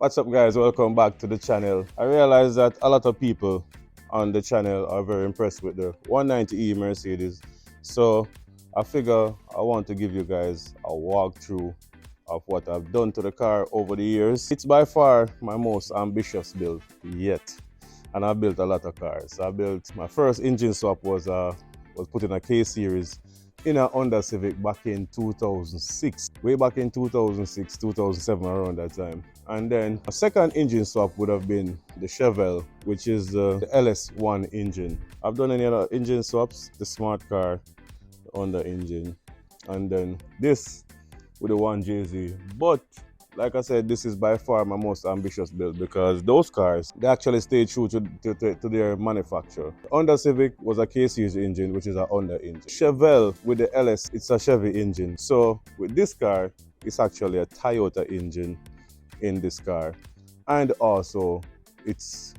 What's up, guys? Welcome back to the channel. I realize that a lot of people on the channel are very impressed with the 190e Mercedes, so I figure I want to give you guys a walkthrough of what I've done to the car over the years. It's by far my most ambitious build yet, and I've built a lot of cars. I built my first engine swap was put in a K series in a Honda Civic back in 2006, way back in 2006, 2007, around that time. And then a second engine swap would have been the Chevelle, which is the LS1 engine. I've done any other engine swaps, the Smart Car, the Honda engine, and then this with the 1JZ. But like I said, this is by far my most ambitious build because those cars, they actually stayed true to their manufacturer. The Honda Civic was a K-Series engine, which is a Honda engine. Chevelle with the LS, it's a Chevy engine. So with this car, it's actually a Toyota engine in this car. And also, it's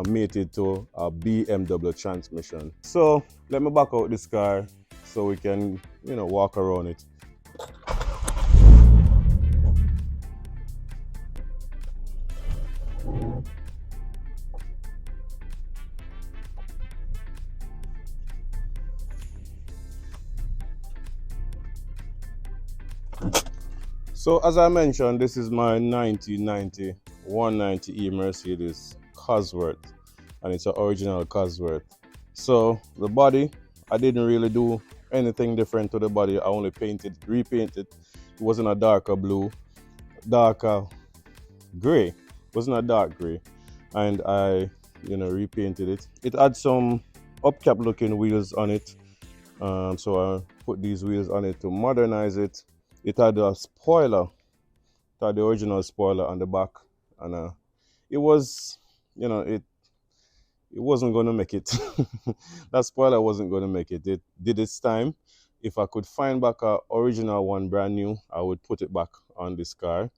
mated to a BMW transmission. So let me back out this car so we can, walk around it. So as I mentioned, this is my 1990 190e Mercedes Cosworth, and it's an original Cosworth. So the body, I didn't really do anything different to the body. I only repainted. It wasn't a darker blue, darker gray. It wasn't a dark gray, and I, repainted it. It had some upcap looking wheels on it, so I put these wheels on it to modernize it. It had a spoiler, it had the original spoiler on the back, and it was, it wasn't going to make it. That spoiler wasn't going to make it. It did its time. If I could find back a original one brand new, I would put it back on this car.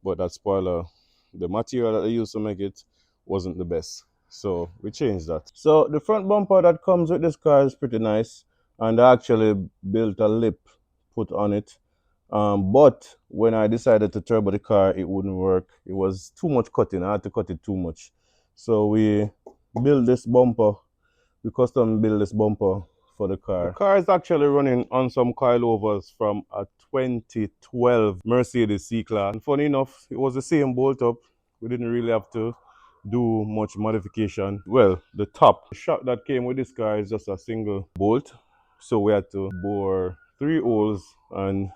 But that spoiler, the material that they used to make it wasn't the best. So we changed that. So the front bumper that comes with this car is pretty nice. And I actually built a lip put on it. But when I decided to turbo the car, it wouldn't work. It was too much cutting. I had to cut it too much. So we built this bumper. We custom built this bumper for the car. The car is actually running on some coilovers from a 2012 Mercedes C-Class. And funny enough, it was the same bolt up. We didn't really have to do much modification. Well, the top shock that came with this car is just a single bolt. So we had to bore 3 holes and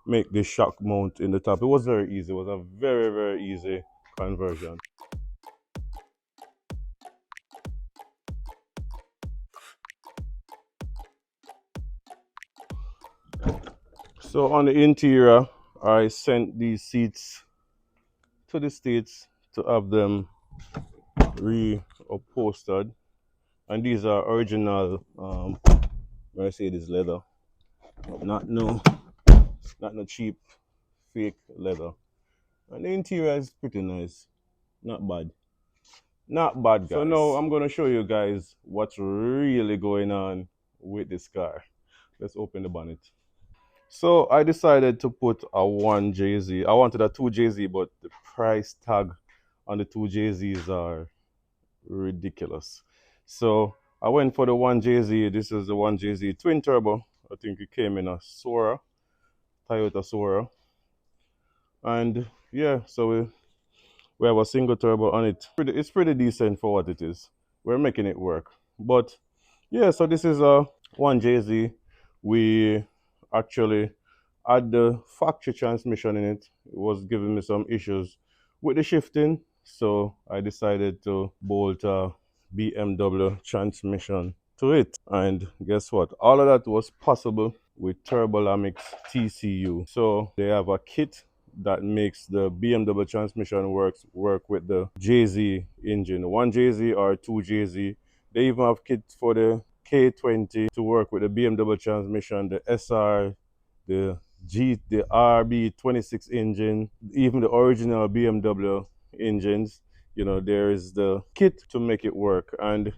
make the shock mount in the top. It was very easy. It was a very, very easy conversion. So on the interior, I sent these seats to the States to have them re-upholstered. And these are original Mercedes leather. Not no cheap fake leather. And the interior is pretty nice. Not bad. Not bad, guys. So now I'm going to show you guys what's really going on with this car. Let's open the bonnet. So I decided to put a 1JZ. I wanted a 2JZ, but the price tag on the 2JZs are ridiculous. So I went for the 1JZ. This is the 1JZ twin turbo. I think it came in a Sora, Toyota Sora. And yeah, so we have a single turbo on it. It's pretty decent for what it is. We're making it work. But yeah, so this is a 1JZ. We actually had the factory transmission in it. It was giving me some issues with the shifting. So I decided to bolt a BMW transmission to it. And guess what? All of that was possible with Turbolamix TCU. So they have a kit that makes the BMW transmission work with the JZ engine, 1JZ or 2JZ. They even have kits for the K20 to work with the BMW transmission, the SR, the RB26 engine, even the original BMW engines. There is the kit to make it work. And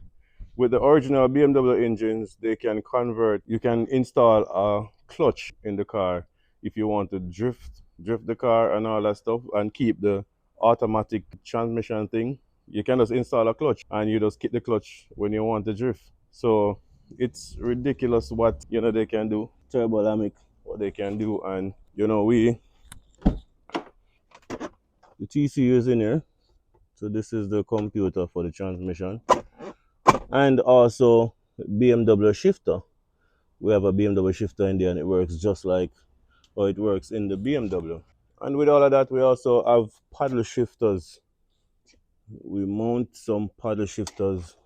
with the original BMW engines, they can convert, you can install a clutch in the car if you want to drift the car and all that stuff and keep the automatic transmission thing, you can just install a clutch and you just kick the clutch when you want to drift. So it's ridiculous what they can do. Turbolamic, what they can do, and the TCU is in here. So this is the computer for the transmission, and also BMW shifter. We have a BMW shifter in there, and it works just like how it works in the BMW. And with all of that, we also have paddle shifters. We mount some paddle shifters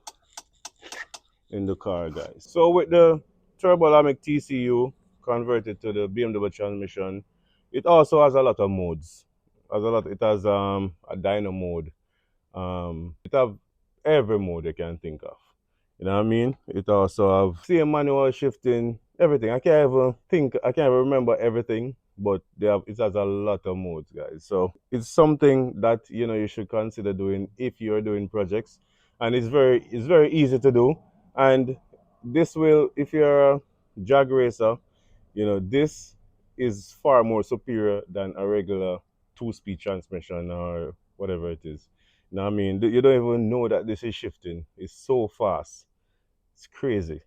in the car, guys. So with the Turbolamic TCU converted to the BMW transmission, it also has a lot of modes. It has a dyno mode. It have every mode you can think of. You know what I mean? It also have same manual shifting, everything. I can't even remember everything, but it has a lot of modes, guys. So it's something that you should consider doing if you're doing projects, and it's very easy to do. And this will, if you're a drag racer, this is far more superior than a regular two-speed transmission or whatever it is. You know what I mean? You don't even know that this is shifting. It's so fast. It's crazy.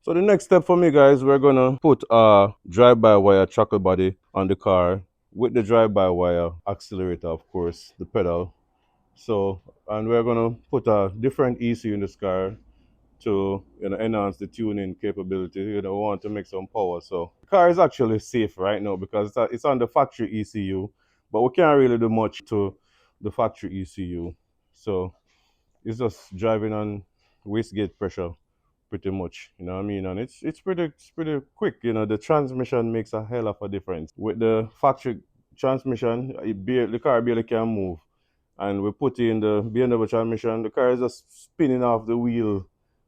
So the next step for me, guys, we're gonna put a drive-by-wire trackle body on the car with the drive-by-wire accelerator, of course, the pedal. So, and we're gonna put a different ECU in this car to enhance the tuning capability. We want to make some power. So the car is actually safe right now because it's on the factory ECU, but we can't really do much to the factory ECU. So it's just driving on wastegate pressure pretty much, you know what I mean? And it's pretty quick. The transmission makes a hell of a difference. With the factory transmission, the car barely can move. And we put in the BMW transmission, the car is just spinning off the wheel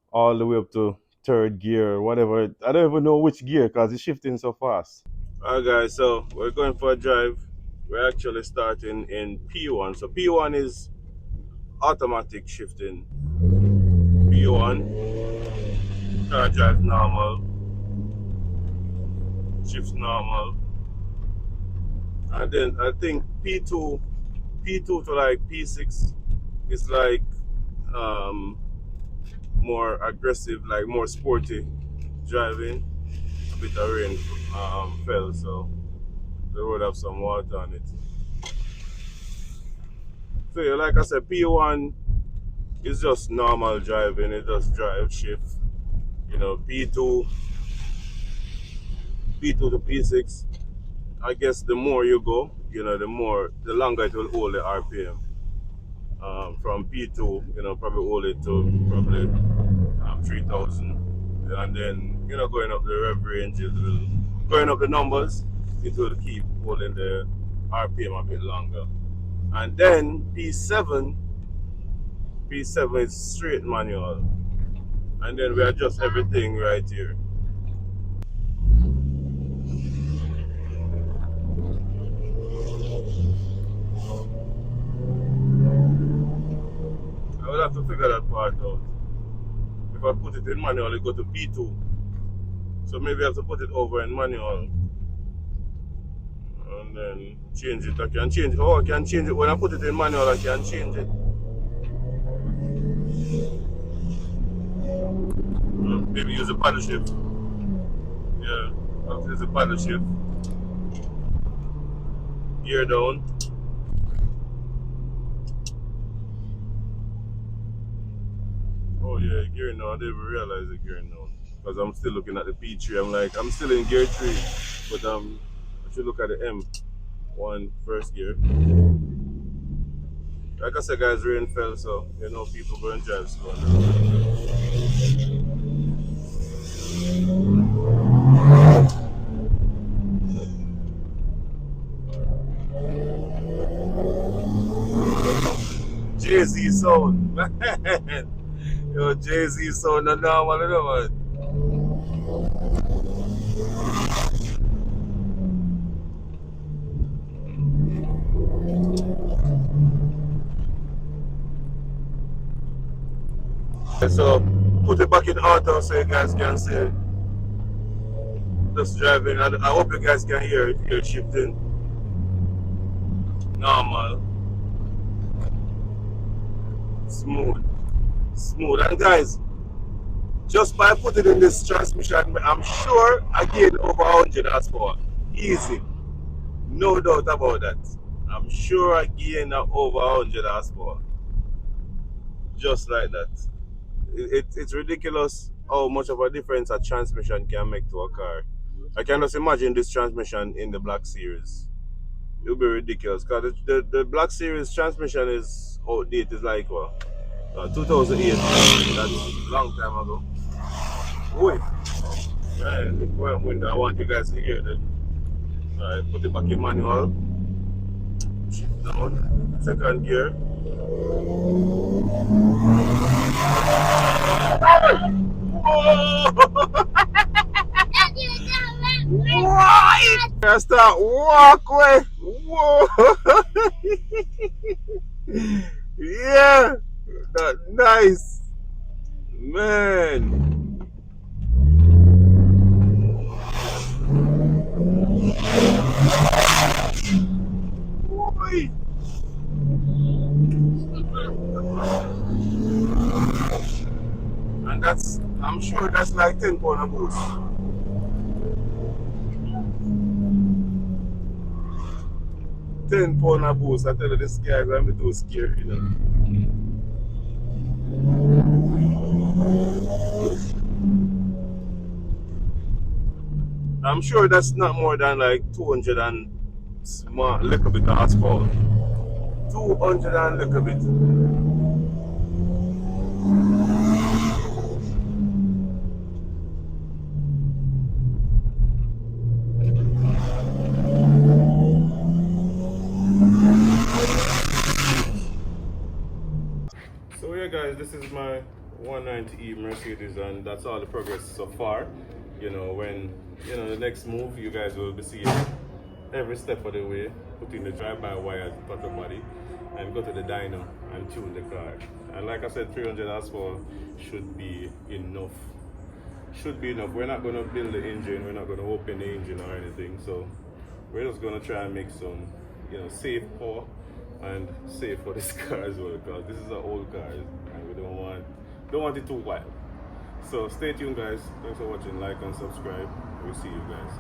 all the way up to third gear or whatever. I don't even know which gear because it's shifting so fast. Alright guys, so we're going for a drive. We're actually starting in P1. So P1 is automatic shifting. P1, car drives normal, shifts normal. And then I think P2 to like P6 is like more aggressive, like more sporty driving. A bit of rain fell, so the road have some water on it. So yeah, like I said, P1 is just normal driving. It just drive shift. P2 to P6. I guess the more you go, the longer it will hold the RPM. From P2, probably hold it to probably 3,000, and then going up the rev range, going up the numbers, it will keep holding the RPM a bit longer. And then P7 is straight manual, and then we adjust everything right here. I would have to figure that part out. If I put it in manual, it go to P2. So maybe I have to put it over in manual and then change it. I can change it. Oh, I can change it. When I put it in manual, I can change it. Maybe use a paddle shift. Yeah, I'll use a paddle shift. Gear down. Oh yeah, gearing down. I didn't even realize the gearing down because I'm still looking at the P3. I'm still in gear 3, but I should look at the M1 first gear. Like I said, guys, rain fell, so people go and drive slow. Jay-Z sound, man. Yo, Jay-Z sound, no normal, man. So put it back in auto so you guys can see it. Just driving. I hope you guys can hear it. You're shifting. Normal. Smooth. Smooth. And guys, just by putting in this transmission, I'm sure I gain over 100 horsepower. Easy. No doubt about that. I'm sure I gain over 100 horsepower. Just like that. It's ridiculous how much of a difference a transmission can make to a car. I can just imagine this transmission in the Black Series. It would be ridiculous because the Black Series transmission is outdated. It's like what, 2008. That's a long time ago. Wait, man, well, I want you guys to hear that. Alright, put it back in manual. Shift down. Second gear. Whoa! What? I start walk away. Whoa! Yeah, that nice, man. Boy. And that's, I'm sure that's like 10 pound a boost. 10 pound a boost. I tell you, this guy gonna be too scary, you know. I'm sure that's not more than like 200 and small, little bit of horsepower. 200 and little bit. So yeah guys, this is my 190e Mercedes and that's all the progress so far. You know, when, you know, the next move you guys will be seeing every step of the way, putting the drive-by wire to the body and go to the dyno and tune the car. And like I said, 300 horsepower should be enough. Should be enough. We're not going to build the engine, we're not going to open the engine or anything, so we're just going to try and make some, you know, safe power and safe for this car as well, because this is an old car and we don't want it too wild. So stay tuned guys, thanks for watching, like and subscribe, we'll see you guys.